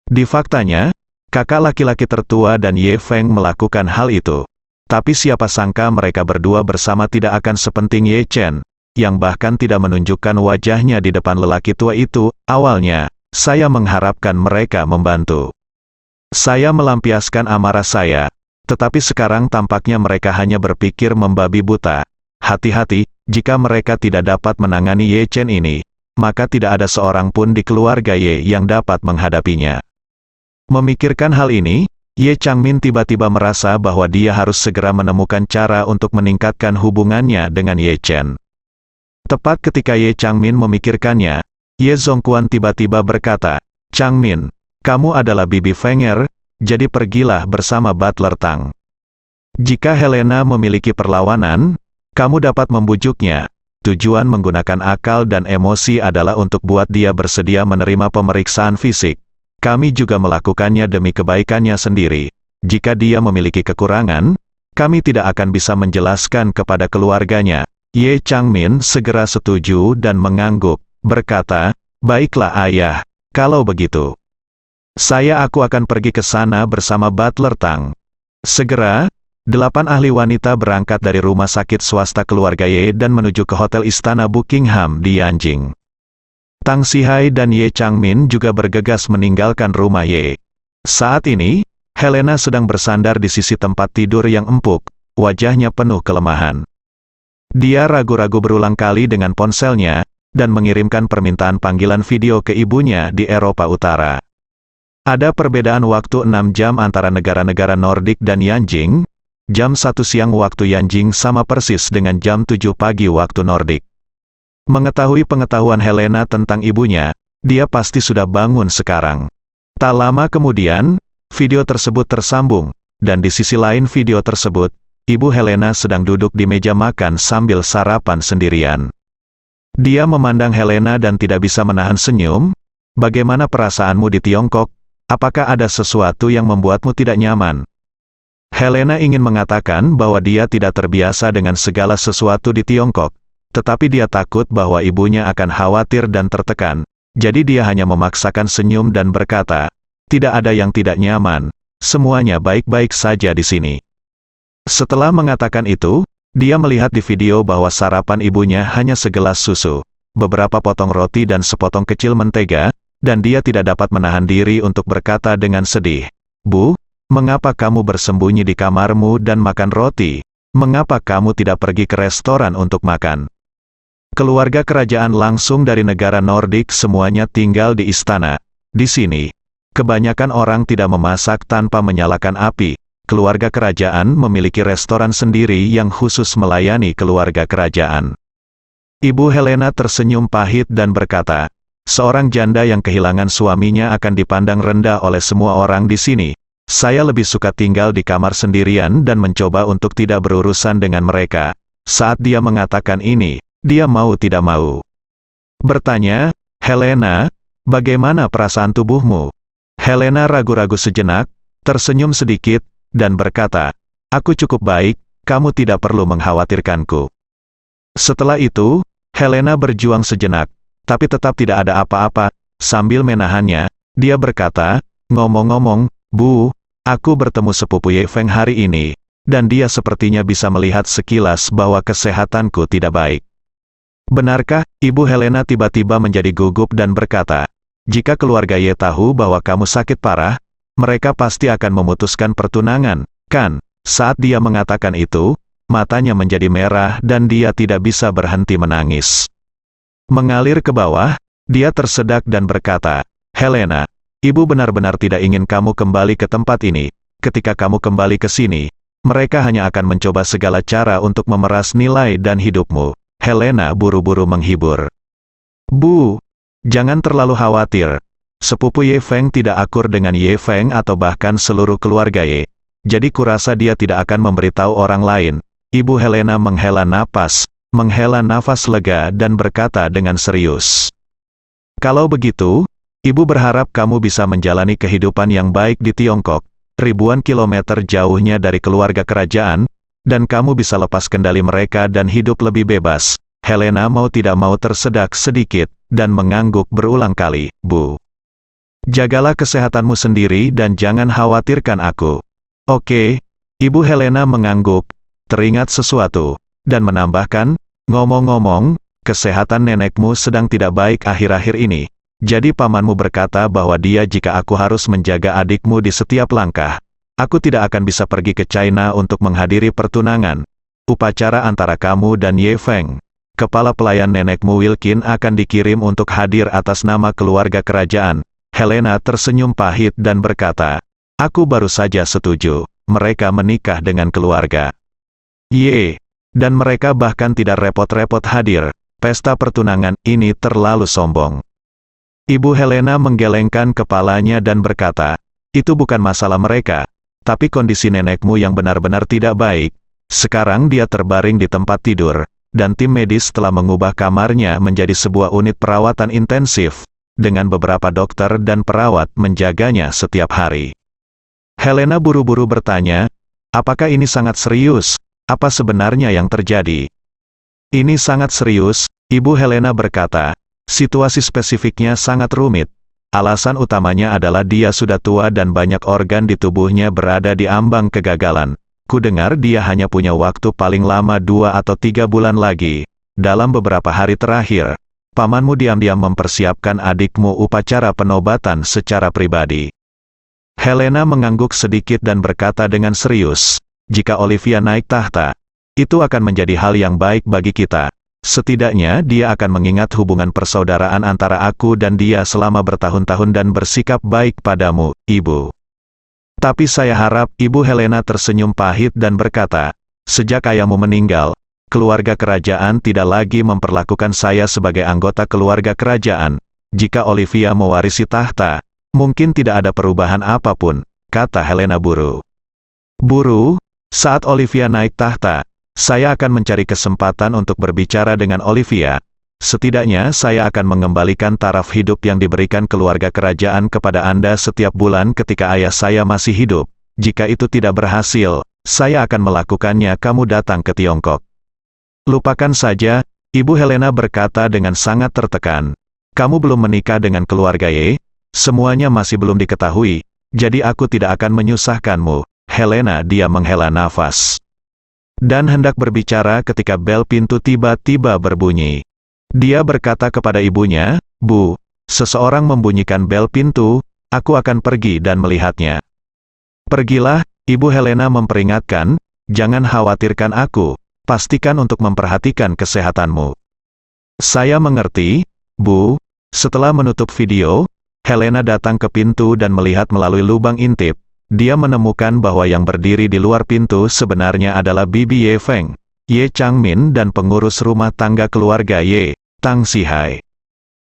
Di faktanya, kakak laki-laki tertua dan Ye Feng melakukan hal itu. Tapi siapa sangka mereka berdua bersama tidak akan sepenting Ye Chen, yang bahkan tidak menunjukkan wajahnya di depan lelaki tua itu. Awalnya, saya mengharapkan mereka membantu. Saya melampiaskan amarah saya, tetapi sekarang tampaknya mereka hanya berpikir membabi buta. Hati-hati, jika mereka tidak dapat menangani Ye Chen ini, maka tidak ada seorang pun di keluarga Ye yang dapat menghadapinya. Memikirkan hal ini, Ye Changmin tiba-tiba merasa bahwa dia harus segera menemukan cara untuk meningkatkan hubungannya dengan Ye Chen. Tepat ketika Ye Changmin memikirkannya, Ye Zongquan tiba-tiba berkata, "Changmin, kamu adalah bibi Fenger, jadi pergilah bersama Butler Tang. Jika Helena memiliki perlawanan, kamu dapat membujuknya. Tujuan menggunakan akal dan emosi adalah untuk buat dia bersedia menerima pemeriksaan fisik. Kami juga melakukannya demi kebaikannya sendiri. Jika dia memiliki kekurangan, kami tidak akan bisa menjelaskan kepada keluarganya." Ye Changmin segera setuju dan mengangguk, berkata, "Baiklah ayah, kalau begitu. Aku akan pergi ke sana bersama Butler Tang." Segera, 8 ahli wanita berangkat dari rumah sakit swasta keluarga Ye dan menuju ke hotel istana Buckingham di Yanjing. Tang Sihai dan Ye Changmin juga bergegas meninggalkan rumah Ye. Saat ini, Helena sedang bersandar di sisi tempat tidur yang empuk, wajahnya penuh kelemahan. Dia ragu-ragu berulang kali dengan ponselnya, dan mengirimkan permintaan panggilan video ke ibunya di Eropa Utara. Ada perbedaan waktu 6 jam antara negara-negara Nordik dan Yanjing. Jam 1 siang waktu Yanjing sama persis dengan jam 7 pagi waktu Nordik. Mengetahui pengetahuan Helena tentang ibunya, dia pasti sudah bangun sekarang. Tak lama kemudian, video tersebut tersambung, dan di sisi lain video tersebut, Ibu Helena sedang duduk di meja makan sambil sarapan sendirian. Dia memandang Helena dan tidak bisa menahan senyum. "Bagaimana perasaanmu di Tiongkok? Apakah ada sesuatu yang membuatmu tidak nyaman?" Helena ingin mengatakan bahwa dia tidak terbiasa dengan segala sesuatu di Tiongkok, tetapi dia takut bahwa ibunya akan khawatir dan tertekan, jadi dia hanya memaksakan senyum dan berkata, "Tidak ada yang tidak nyaman, semuanya baik-baik saja di sini." Setelah mengatakan itu, dia melihat di video bahwa sarapan ibunya hanya segelas susu, beberapa potong roti dan sepotong kecil mentega, dan dia tidak dapat menahan diri untuk berkata dengan sedih, "Bu, mengapa kamu bersembunyi di kamarmu dan makan roti? Mengapa kamu tidak pergi ke restoran untuk makan?" Keluarga kerajaan langsung dari negara Nordik semuanya tinggal di istana. Di sini, Kebanyakan orang tidak memasak tanpa menyalakan api. Keluarga kerajaan memiliki restoran sendiri yang khusus melayani keluarga kerajaan. Ibu Helena tersenyum pahit dan berkata, "Seorang janda yang kehilangan suaminya akan dipandang rendah oleh semua orang di sini. Saya lebih suka tinggal di kamar sendirian dan mencoba untuk tidak berurusan dengan mereka." Saat dia mengatakan ini, dia mau tidak mau bertanya, "Helena, bagaimana perasaan tubuhmu?" Helena ragu-ragu sejenak, tersenyum sedikit, dan berkata, "Aku cukup baik, kamu tidak perlu mengkhawatirkanku." Setelah itu, Helena berjuang sejenak, tapi tetap tidak ada apa-apa. Sambil menahannya, dia berkata, "Ngomong-ngomong, Bu, aku bertemu sepupu Ye Feng hari ini, dan dia sepertinya bisa melihat sekilas bahwa kesehatanku tidak baik." "Benarkah?" Ibu Helena tiba-tiba menjadi gugup dan berkata, "Jika keluarga Ye tahu bahwa kamu sakit parah, mereka pasti akan memutuskan pertunangan, kan?" Saat dia mengatakan itu, matanya menjadi merah dan dia tidak bisa berhenti menangis. Mengalir ke bawah, dia tersedak dan berkata, "Helena, Ibu benar-benar tidak ingin kamu kembali ke tempat ini. Ketika kamu kembali ke sini, mereka hanya akan mencoba segala cara untuk memeras nilai dan hidupmu." Helena buru-buru menghibur. "Bu, jangan terlalu khawatir. Sepupu Ye Feng tidak akur dengan Ye Feng atau bahkan seluruh keluarga Ye. Jadi kurasa dia tidak akan memberitahu orang lain." Ibu Helena menghela nafas lega dan berkata dengan serius, "Kalau begitu, Ibu berharap kamu bisa menjalani kehidupan yang baik di Tiongkok, ribuan kilometer jauhnya dari keluarga kerajaan, dan kamu bisa lepas kendali mereka dan hidup lebih bebas." Helena mau tidak mau tersedak sedikit, dan mengangguk berulang kali, "Bu, jagalah kesehatanmu sendiri dan jangan khawatirkan aku." "Oke." Ibu Helena mengangguk, teringat sesuatu, dan menambahkan, "Ngomong-ngomong, kesehatan nenekmu sedang tidak baik akhir-akhir ini. Jadi pamanmu berkata bahwa jika aku harus menjaga adikmu di setiap langkah, aku tidak akan bisa pergi ke China untuk menghadiri pertunangan. Upacara antara kamu dan Ye Feng. Kepala pelayan nenekmu Wilkin akan dikirim untuk hadir atas nama keluarga kerajaan." Helena tersenyum pahit dan berkata, "Aku baru saja setuju. Mereka menikah dengan keluarga Ye. Dan mereka bahkan tidak repot-repot hadir. Pesta pertunangan ini terlalu sombong." Ibu Helena menggelengkan kepalanya dan berkata, "Itu bukan masalah mereka, tapi kondisi nenekmu yang benar-benar tidak baik. Sekarang dia terbaring di tempat tidur, dan tim medis telah mengubah kamarnya menjadi sebuah unit perawatan intensif, dengan beberapa dokter dan perawat menjaganya setiap hari." Helena buru-buru bertanya, "Apakah ini sangat serius? Apa sebenarnya yang terjadi?" "Ini sangat serius," Ibu Helena berkata. "Situasi spesifiknya sangat rumit. Alasan utamanya adalah dia sudah tua dan banyak organ di tubuhnya berada di ambang kegagalan. Kudengar dia hanya punya waktu paling lama 2 atau 3 bulan lagi. Dalam beberapa hari terakhir, pamanmu diam-diam mempersiapkan adikmu upacara penobatan secara pribadi." Helena mengangguk sedikit dan berkata dengan serius, "Jika Olivia naik tahta, itu akan menjadi hal yang baik bagi kita. Setidaknya dia akan mengingat hubungan persaudaraan antara aku dan dia selama bertahun-tahun dan bersikap baik padamu, Ibu." "Tapi saya harap," Ibu Helena tersenyum pahit dan berkata, "sejak ayahmu meninggal, keluarga kerajaan tidak lagi memperlakukan saya sebagai anggota keluarga kerajaan. Jika Olivia mewarisi tahta, mungkin tidak ada perubahan apapun," kata Helena buru. "Buru, saat Olivia naik tahta, saya akan mencari kesempatan untuk berbicara dengan Olivia. Setidaknya saya akan mengembalikan taraf hidup yang diberikan keluarga kerajaan kepada Anda setiap bulan ketika ayah saya masih hidup. Jika itu tidak berhasil, saya akan melakukannya kamu datang ke Tiongkok." "Lupakan saja," Ibu Helena berkata dengan sangat tertekan. "Kamu belum menikah dengan keluarga Ye. Semuanya masih belum diketahui, jadi aku tidak akan menyusahkanmu." Helena dia menghela nafas dan hendak berbicara ketika bel pintu tiba-tiba berbunyi. Dia berkata kepada ibunya, "Bu, seseorang membunyikan bel pintu, aku akan pergi dan melihatnya." "Pergilah," Ibu Helena memperingatkan, "jangan khawatirkan aku, pastikan untuk memperhatikan kesehatanmu." "Saya mengerti, Bu." Setelah menutup video, Helena datang ke pintu dan melihat melalui lubang intip. Dia menemukan bahwa yang berdiri di luar pintu sebenarnya adalah Bibi Ye Feng, Ye Changmin dan pengurus rumah tangga keluarga Ye, Tang Sihai.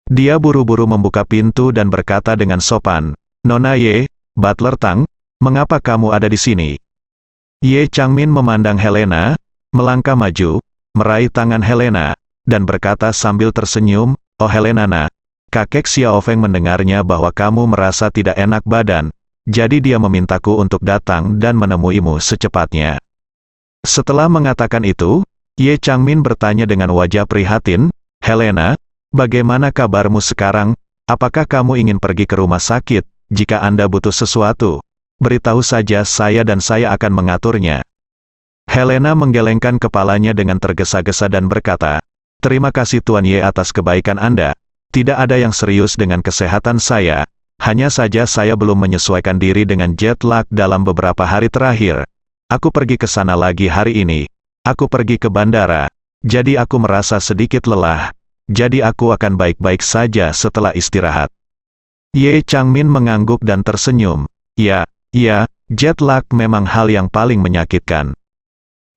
Dia buru-buru membuka pintu dan berkata dengan sopan, "Nona Ye, Butler Tang, mengapa kamu ada di sini?" Ye Changmin memandang Helena, melangkah maju, meraih tangan Helena, dan berkata sambil tersenyum, "Oh Helena nak, kakek Xiao Feng mendengarnya bahwa kamu merasa tidak enak badan, jadi dia memintaku untuk datang dan menemuimu secepatnya." Setelah mengatakan itu, Ye Changmin bertanya dengan wajah prihatin, "Helena, bagaimana kabarmu sekarang? Apakah kamu ingin pergi ke rumah sakit? Jika Anda butuh sesuatu, beritahu saja saya dan saya akan mengaturnya." Helena menggelengkan kepalanya dengan tergesa-gesa dan berkata, "Terima kasih Tuan Ye atas kebaikan Anda. Tidak ada yang serius dengan kesehatan saya. Hanya saja saya belum menyesuaikan diri dengan jet lag dalam beberapa hari terakhir. Aku pergi ke sana lagi hari ini. Aku pergi ke bandara. Jadi aku merasa sedikit lelah. Jadi aku akan baik-baik saja setelah istirahat." Ye Changmin mengangguk dan tersenyum. Ya, jet lag memang hal yang paling menyakitkan.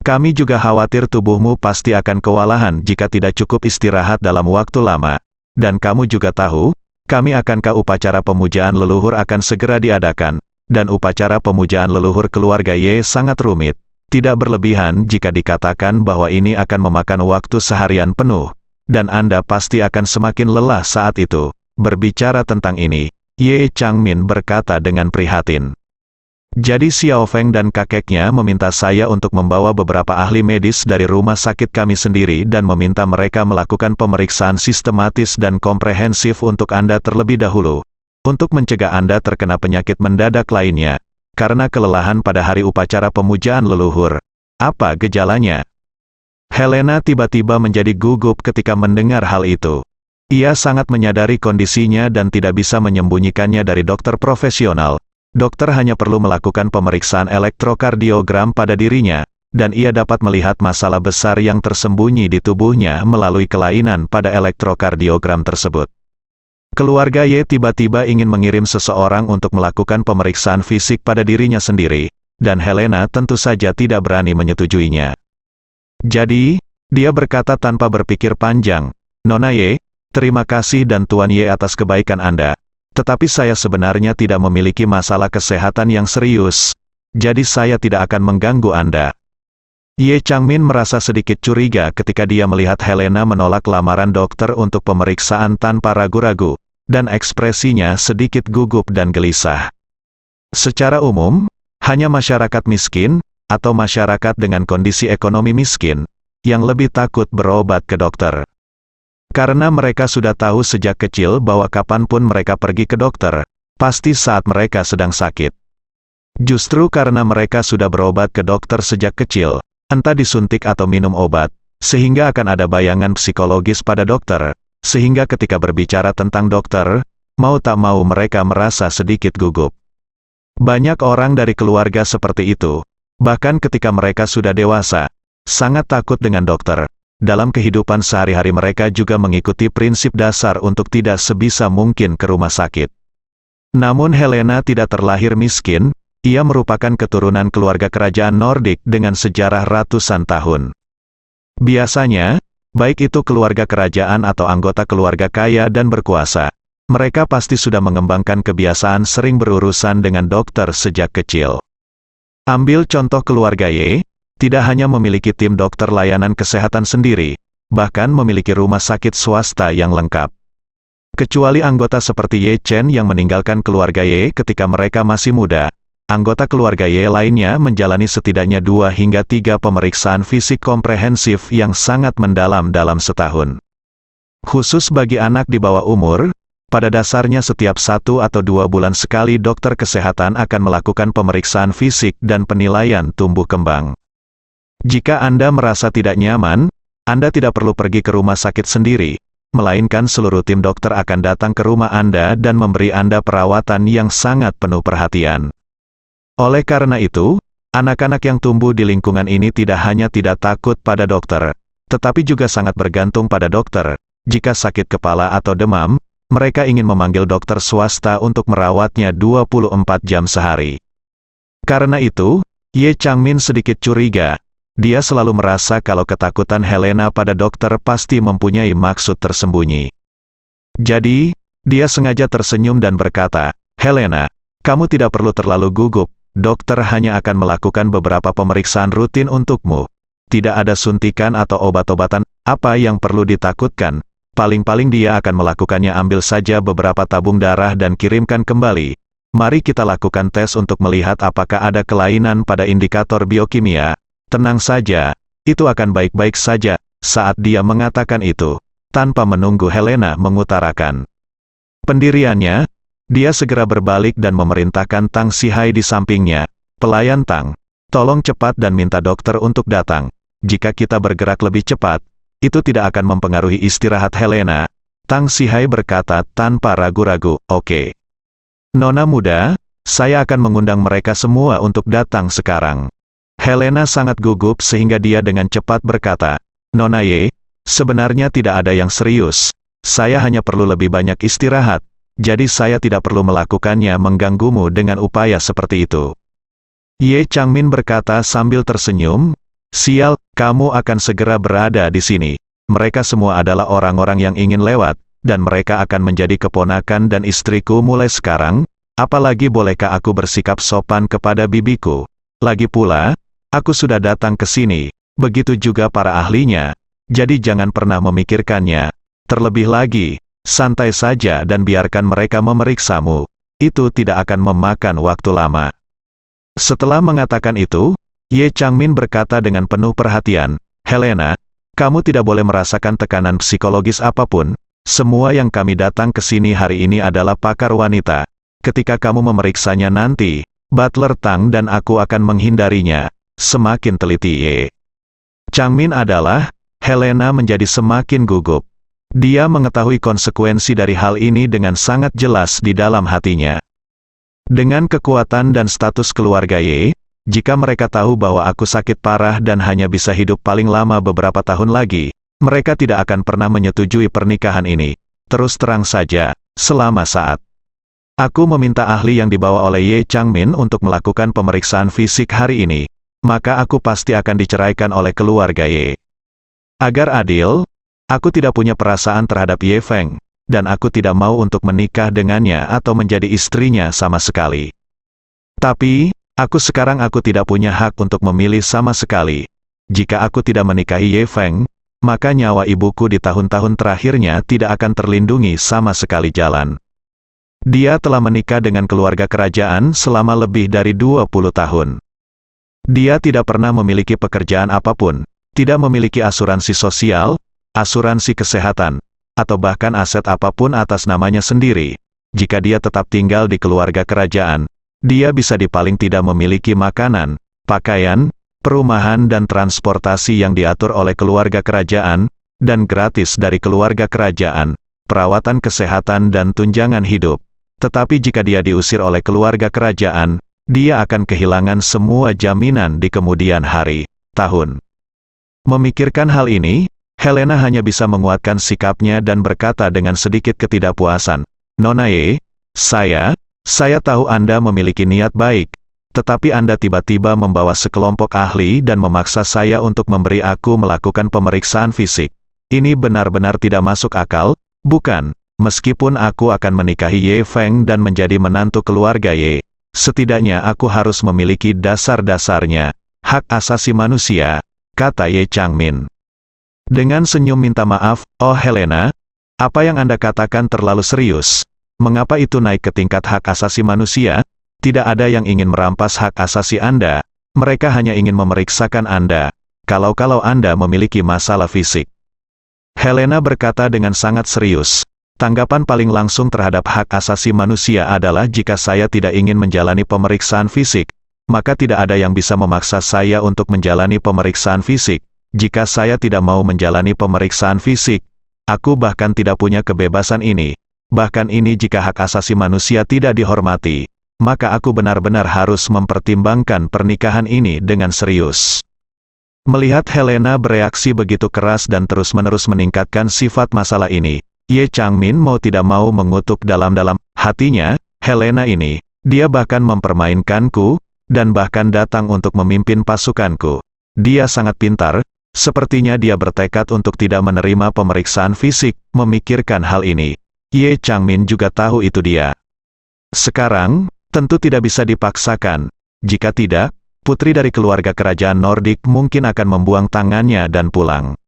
Kami juga khawatir tubuhmu pasti akan kewalahan jika tidak cukup istirahat dalam waktu lama. Dan kamu juga tahu, kami akankah upacara pemujaan leluhur akan segera diadakan. Dan upacara pemujaan leluhur keluarga Ye sangat rumit. Tidak berlebihan jika dikatakan bahwa ini akan memakan waktu seharian penuh. Dan Anda pasti akan semakin lelah saat itu. Berbicara tentang ini, Ye Changmin berkata dengan prihatin. Jadi Xiao Feng dan kakeknya meminta saya untuk membawa beberapa ahli medis dari rumah sakit kami sendiri dan meminta mereka melakukan pemeriksaan sistematis dan komprehensif untuk Anda terlebih dahulu. Untuk mencegah Anda terkena penyakit mendadak lainnya, karena kelelahan pada hari upacara pemujaan leluhur. Apa gejalanya? Helena tiba-tiba menjadi gugup ketika mendengar hal itu. Ia sangat menyadari kondisinya dan tidak bisa menyembunyikannya dari dokter profesional. Dokter hanya perlu melakukan pemeriksaan elektrokardiogram pada dirinya, dan ia dapat melihat masalah besar yang tersembunyi di tubuhnya melalui kelainan pada elektrokardiogram tersebut. Keluarga Ye tiba-tiba ingin mengirim seseorang untuk melakukan pemeriksaan fisik pada dirinya sendiri, dan Helena tentu saja tidak berani menyetujuinya. Jadi, dia berkata tanpa berpikir panjang, "Nona Ye, terima kasih dan Tuan Ye atas kebaikan Anda. Tetapi saya sebenarnya tidak memiliki masalah kesehatan yang serius, jadi saya tidak akan mengganggu Anda." Ye Changmin merasa sedikit curiga ketika dia melihat Helena menolak lamaran dokter untuk pemeriksaan tanpa ragu-ragu, dan ekspresinya sedikit gugup dan gelisah. Secara umum, hanya masyarakat miskin, atau masyarakat dengan kondisi ekonomi miskin, yang lebih takut berobat ke dokter. Karena mereka sudah tahu sejak kecil bahwa kapanpun mereka pergi ke dokter, pasti saat mereka sedang sakit. Justru karena mereka sudah berobat ke dokter sejak kecil, entah disuntik atau minum obat, sehingga akan ada bayangan psikologis pada dokter, sehingga ketika berbicara tentang dokter, mau tak mau mereka merasa sedikit gugup. Banyak orang dari keluarga seperti itu, bahkan ketika mereka sudah dewasa, sangat takut dengan dokter. Dalam kehidupan sehari-hari mereka juga mengikuti prinsip dasar untuk tidak sebisa mungkin ke rumah sakit. Namun Helena tidak terlahir miskin, ia merupakan keturunan keluarga kerajaan Nordik dengan sejarah ratusan tahun. Biasanya, baik itu keluarga kerajaan atau anggota keluarga kaya dan berkuasa, mereka pasti sudah mengembangkan kebiasaan sering berurusan dengan dokter sejak kecil. Ambil contoh keluarga Ye, tidak hanya memiliki tim dokter layanan kesehatan sendiri, bahkan memiliki rumah sakit swasta yang lengkap. Kecuali anggota seperti Ye Chen yang meninggalkan keluarga Ye ketika mereka masih muda, anggota keluarga Ye lainnya menjalani setidaknya 2 hingga 3 pemeriksaan fisik komprehensif yang sangat mendalam dalam setahun. Khusus bagi anak di bawah umur, pada dasarnya setiap 1 atau 2 bulan sekali dokter kesehatan akan melakukan pemeriksaan fisik dan penilaian tumbuh kembang. Jika Anda merasa tidak nyaman, Anda tidak perlu pergi ke rumah sakit sendiri, melainkan seluruh tim dokter akan datang ke rumah Anda dan memberi Anda perawatan yang sangat penuh perhatian. Oleh karena itu, anak-anak yang tumbuh di lingkungan ini tidak hanya tidak takut pada dokter, tetapi juga sangat bergantung pada dokter. Jika sakit kepala atau demam, mereka ingin memanggil dokter swasta untuk merawatnya 24 jam sehari. Karena itu, Ye Changmin sedikit curiga. Dia selalu merasa kalau ketakutan Helena pada dokter pasti mempunyai maksud tersembunyi. Jadi, dia sengaja tersenyum dan berkata, "Helena, kamu tidak perlu terlalu gugup, dokter hanya akan melakukan beberapa pemeriksaan rutin untukmu. Tidak ada suntikan atau obat-obatan, apa yang perlu ditakutkan. Paling-paling dia akan melakukannya, ambil saja beberapa tabung darah dan kirimkan kembali. Mari kita lakukan tes untuk melihat apakah ada kelainan pada indikator biokimia. Tenang saja, itu akan baik-baik saja." Saat dia mengatakan itu, tanpa menunggu Helena mengutarakan pendiriannya, dia segera berbalik dan memerintahkan Tang Sihai di sampingnya, "Pelayan Tang, tolong cepat dan minta dokter untuk datang. Jika kita bergerak lebih cepat, itu tidak akan mempengaruhi istirahat Helena." Tang Sihai berkata tanpa ragu-ragu, "Oke. Nona muda, saya akan mengundang mereka semua untuk datang sekarang." Helena sangat gugup sehingga dia dengan cepat berkata, "Nona Ye, sebenarnya tidak ada yang serius. Saya hanya perlu lebih banyak istirahat, jadi saya tidak perlu melakukannya mengganggumu dengan upaya seperti itu." Ye Changmin berkata sambil tersenyum, "Sial, kamu akan segera berada di sini. Mereka semua adalah orang-orang yang ingin lewat, dan mereka akan menjadi keponakan dan istriku mulai sekarang. Apalagi bolehkah aku bersikap sopan kepada bibiku? Lagi pula, aku sudah datang ke sini, begitu juga para ahlinya. Jadi jangan pernah memikirkannya. Terlebih lagi, santai saja dan biarkan mereka memeriksamu. Itu tidak akan memakan waktu lama." Setelah mengatakan itu, Ye Changmin berkata dengan penuh perhatian, "Helena, kamu tidak boleh merasakan tekanan psikologis apapun. Semua yang kami datang ke sini hari ini adalah pakar wanita. Ketika kamu memeriksanya nanti, Butler Tang dan aku akan menghindarinya." Semakin teliti Ye Changmin adalah, Helena menjadi semakin gugup. Dia mengetahui konsekuensi dari hal ini dengan sangat jelas di dalam hatinya. Dengan kekuatan dan status keluarga Ye, jika mereka tahu bahwa aku sakit parah dan hanya bisa hidup paling lama beberapa tahun lagi, mereka tidak akan pernah menyetujui pernikahan ini. Terus terang saja, selama saat aku meminta ahli yang dibawa oleh Ye Changmin untuk melakukan pemeriksaan fisik hari ini, maka aku pasti akan diceraikan oleh keluarga Ye. Agar adil, aku tidak punya perasaan terhadap Ye Feng, dan aku tidak mau untuk menikah dengannya atau menjadi istrinya sama sekali. Tapi, sekarang aku tidak punya hak untuk memilih sama sekali. Jika aku tidak menikahi Ye Feng, maka nyawa ibuku di tahun-tahun terakhirnya tidak akan terlindungi sama sekali jalan. Dia telah menikah dengan keluarga kerajaan selama lebih dari 20 tahun. Dia tidak pernah memiliki pekerjaan apapun, tidak memiliki asuransi sosial, asuransi kesehatan, atau bahkan aset apapun atas namanya sendiri. Jika dia tetap tinggal di keluarga kerajaan, dia bisa paling tidak memiliki makanan, pakaian, perumahan dan transportasi yang diatur oleh keluarga kerajaan, dan gratis dari keluarga kerajaan, perawatan kesehatan dan tunjangan hidup. Tetapi jika dia diusir oleh keluarga kerajaan, dia akan kehilangan semua jaminan di kemudian hari, tahun. Memikirkan hal ini, Helena hanya bisa menguatkan sikapnya dan berkata dengan sedikit ketidakpuasan, "Nona Ye, saya tahu Anda memiliki niat baik, tetapi Anda tiba-tiba membawa sekelompok ahli dan memaksa saya untuk memberi aku melakukan pemeriksaan fisik. Ini benar-benar tidak masuk akal, bukan? Meskipun aku akan menikahi Ye Feng dan menjadi menantu keluarga Ye, setidaknya aku harus memiliki dasar-dasarnya, hak asasi manusia," kata Ye Changmin. Dengan senyum minta maaf, "Oh Helena, apa yang Anda katakan terlalu serius. Mengapa itu naik ke tingkat hak asasi manusia? Tidak ada yang ingin merampas hak asasi Anda, mereka hanya ingin memeriksakan Anda, kalau Anda memiliki masalah fisik." Helena berkata dengan sangat serius, "Tanggapan paling langsung terhadap hak asasi manusia adalah jika saya tidak ingin menjalani pemeriksaan fisik, maka tidak ada yang bisa memaksa saya untuk menjalani pemeriksaan fisik. Jika saya tidak mau menjalani pemeriksaan fisik, aku bahkan tidak punya kebebasan ini. Bahkan ini jika hak asasi manusia tidak dihormati, maka aku benar-benar harus mempertimbangkan pernikahan ini dengan serius." Melihat Helena bereaksi begitu keras dan terus-menerus meningkatkan sifat masalah ini, Ye Changmin mau tidak mau mengutuk dalam-dalam hatinya, Helena ini, dia bahkan mempermainkanku, dan bahkan datang untuk memimpin pasukanku. Dia sangat pintar, sepertinya dia bertekad untuk tidak menerima pemeriksaan fisik, memikirkan hal ini. Ye Changmin juga tahu itu dia. Sekarang, tentu tidak bisa dipaksakan. Jika tidak, putri dari keluarga kerajaan Nordik mungkin akan membuang tangannya dan pulang.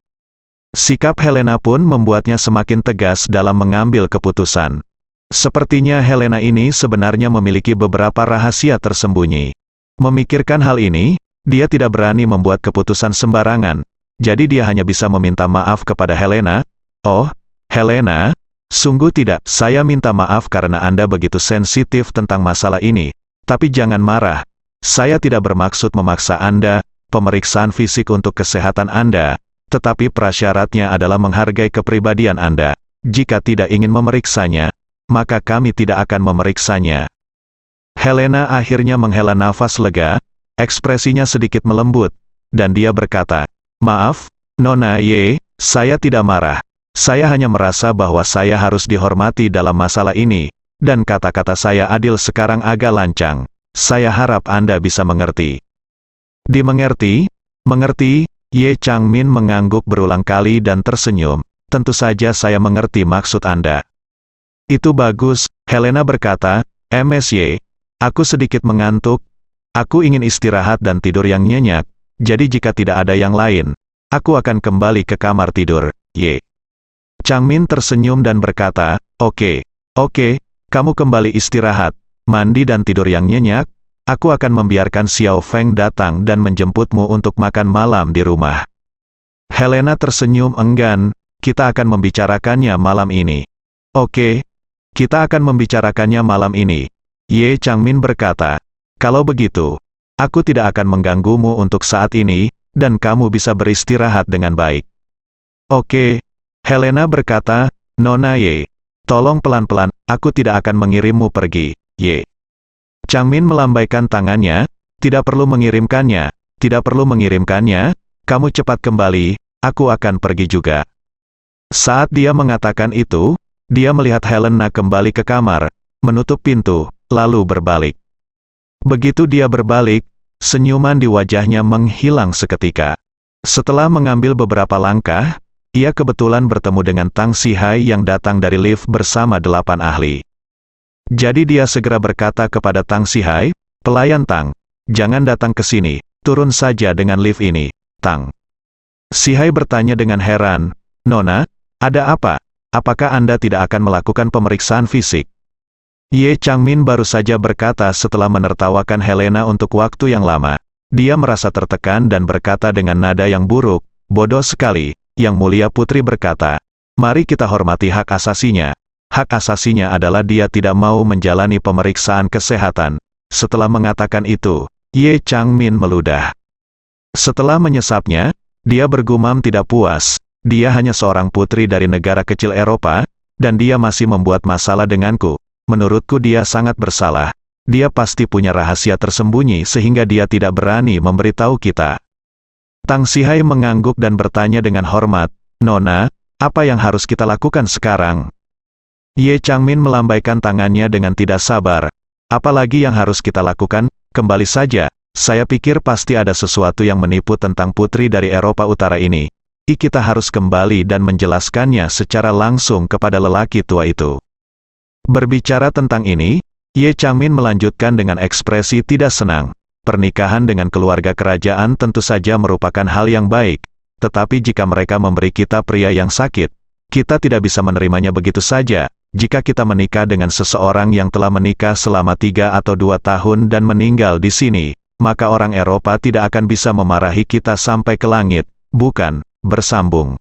Sikap Helena pun membuatnya semakin tegas dalam mengambil keputusan. Sepertinya Helena ini sebenarnya memiliki beberapa rahasia tersembunyi. Memikirkan hal ini, dia tidak berani membuat keputusan sembarangan. Jadi dia hanya bisa meminta maaf kepada Helena. Oh, Helena, sungguh tidak, saya minta maaf karena Anda begitu sensitif tentang masalah ini. Tapi jangan marah. Saya tidak bermaksud memaksa Anda, pemeriksaan fisik untuk kesehatan Anda. Tetapi prasyaratnya adalah menghargai kepribadian Anda. Jika tidak ingin memeriksanya, maka kami tidak akan memeriksanya. Helena akhirnya menghela nafas lega, ekspresinya sedikit melembut, dan dia berkata, "Maaf, Nona Ye, saya tidak marah. Saya hanya merasa bahwa saya harus dihormati dalam masalah ini, dan kata-kata saya adil sekarang agak lancang. Saya harap Anda bisa mengerti." Dimengerti? Mengerti? Ye Changmin mengangguk berulang kali dan tersenyum. Tentu saja saya mengerti maksud Anda. Itu bagus, Helena berkata, MSY, aku sedikit mengantuk. Aku ingin istirahat dan tidur yang nyenyak, jadi jika tidak ada yang lain, aku akan kembali ke kamar tidur, Ye. Changmin tersenyum dan berkata, Oke, kamu kembali istirahat, mandi dan tidur yang nyenyak. Aku akan membiarkan Xiao Feng datang dan menjemputmu untuk makan malam di rumah. Helena tersenyum enggan, kita akan membicarakannya malam ini. Oke, kita akan membicarakannya malam ini. Ye Changmin berkata, kalau begitu, aku tidak akan mengganggumu untuk saat ini, dan kamu bisa beristirahat dengan baik. Oke, Helena berkata, Nona Ye, tolong pelan-pelan, aku tidak akan mengirimmu pergi, Ye. Changmin melambaikan tangannya, tidak perlu mengirimkannya, kamu cepat kembali, aku akan pergi juga. Saat dia mengatakan itu, dia melihat Helena kembali ke kamar, menutup pintu, lalu berbalik. Begitu dia berbalik, senyuman di wajahnya menghilang seketika. Setelah mengambil beberapa langkah, ia kebetulan bertemu dengan Tang Sihai yang datang dari lift bersama 8 ahli. Jadi dia segera berkata kepada Tang Sihai, pelayan Tang, jangan datang ke sini, turun saja dengan lift ini, Tang. Sihai bertanya dengan heran, Nona, ada apa? Apakah Anda tidak akan melakukan pemeriksaan fisik? Ye Changmin baru saja berkata setelah menertawakan Helena untuk waktu yang lama. Dia merasa tertekan dan berkata dengan nada yang buruk, bodoh sekali, Yang Mulia Putri berkata, mari kita hormati hak asasinya. Hak asasinya adalah dia tidak mau menjalani pemeriksaan kesehatan. Setelah mengatakan itu, Ye Changmin meludah. Setelah menyesapnya, dia bergumam tidak puas. Dia hanya seorang putri dari negara kecil Eropa, dan dia masih membuat masalah denganku. Menurutku dia sangat bersalah. Dia pasti punya rahasia tersembunyi sehingga dia tidak berani memberitahu kita. Tang Sihai mengangguk dan bertanya dengan hormat, Nona, apa yang harus kita lakukan sekarang? Ye Changmin melambaikan tangannya dengan tidak sabar. Apalagi yang harus kita lakukan? Kembali saja, saya pikir pasti ada sesuatu yang menipu tentang putri dari Eropa Utara ini. Kita harus kembali dan menjelaskannya secara langsung kepada lelaki tua itu. Berbicara tentang ini, Ye Changmin melanjutkan dengan ekspresi tidak senang. Pernikahan dengan keluarga kerajaan tentu saja merupakan hal yang baik, tetapi jika mereka memberi kita pria yang sakit, kita tidak bisa menerimanya begitu saja. Jika kita menikah dengan seseorang yang telah menikah selama 3 atau 2 tahun dan meninggal di sini, maka orang Eropa tidak akan bisa memarahi kita sampai ke langit, bukan, bersambung.